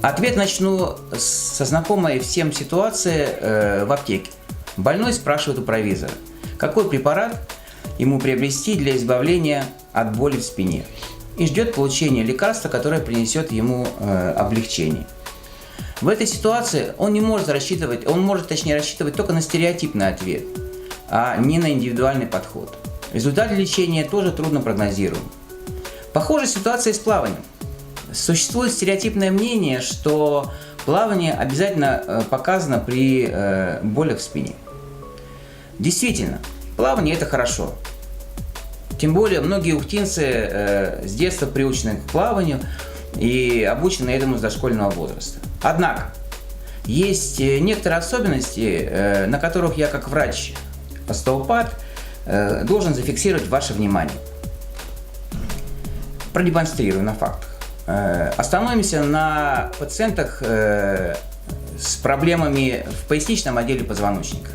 Ответ начну со знакомой всем ситуации в аптеке. Больной спрашивает у провизора, какой препарат ему приобрести для избавления от боли в спине, и ждет получения лекарства, которое принесет ему облегчение. В этой ситуации он не может рассчитывать, рассчитывать только на стереотипный ответ, а не на индивидуальный подход. Результаты лечения тоже трудно прогнозируем. Похожая ситуация и с плаванием. Существует стереотипное мнение, что плавание обязательно показано при болях в спине. Действительно, плавание – это хорошо. Тем более многие ухтинцы с детства приучены к плаванию и обучены этому с дошкольного возраста. Однако, есть некоторые особенности, на которых я как врач-остеопат должен зафиксировать ваше внимание. Продемонстрирую на фактах. Остановимся на пациентах с проблемами в поясничном отделе позвоночника,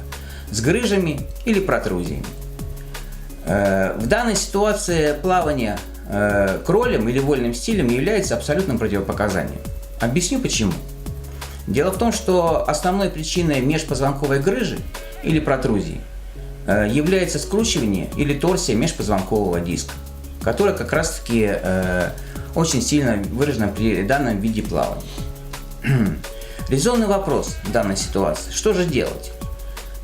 с грыжами или протрузиями. В данной ситуации плавание кролем или вольным стилем является абсолютным противопоказанием. Объясню почему. Дело в том, что основной причиной межпозвонковой грыжи или протрузии является скручивание или торсия межпозвонкового диска, которая как раз-таки очень сильно выражена при данном виде плавания. Резонный вопрос в данной ситуации. Что же делать?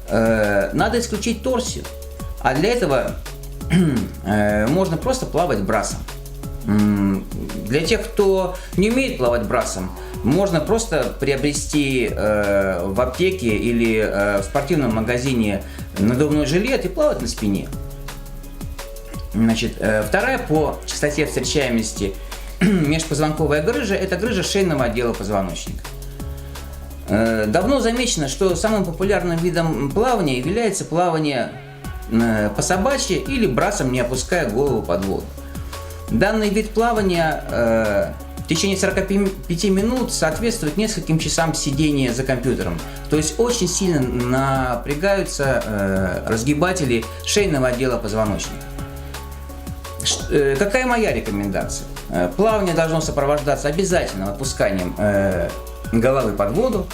Надо исключить торсию, а для этого можно просто плавать брасом. Для тех, кто не умеет плавать брасом, можно просто приобрести в аптеке или в спортивном магазине надувной жилет и плавать на спине. Значит, вторая по частоте встречаемости межпозвонковая грыжа – это грыжа шейного отдела позвоночника. Давно замечено, что самым популярным видом плавания является плавание по собачьи или брасом, не опуская голову под воду. Данный вид плавания в течение 45 минут соответствует нескольким часам сидения за компьютером. То есть очень сильно напрягаются разгибатели шейного отдела позвоночника. Какая моя рекомендация? Плавание должно сопровождаться обязательным опусканием головы под воду,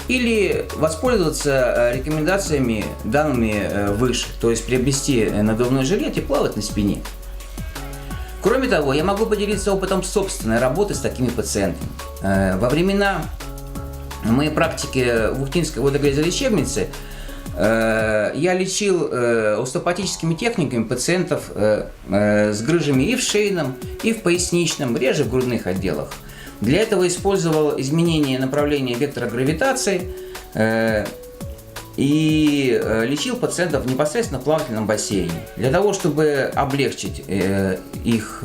или воспользоваться рекомендациями, данными выше, то есть приобрести надувной жилет и плавать на спине. Кроме того, я могу поделиться опытом собственной работы с такими пациентами. Во времена моей практики в Ухтинской водогрязолечебнице я лечил остеопатическими техниками пациентов с грыжами и в шейном, и в поясничном, реже в грудных отделах. Для этого использовал изменение направления вектора гравитации и лечил пациентов непосредственно в плавательном бассейне. Для того, чтобы облегчить их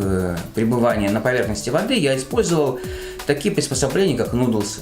пребывание на поверхности воды, я использовал такие приспособления, как нудлсы.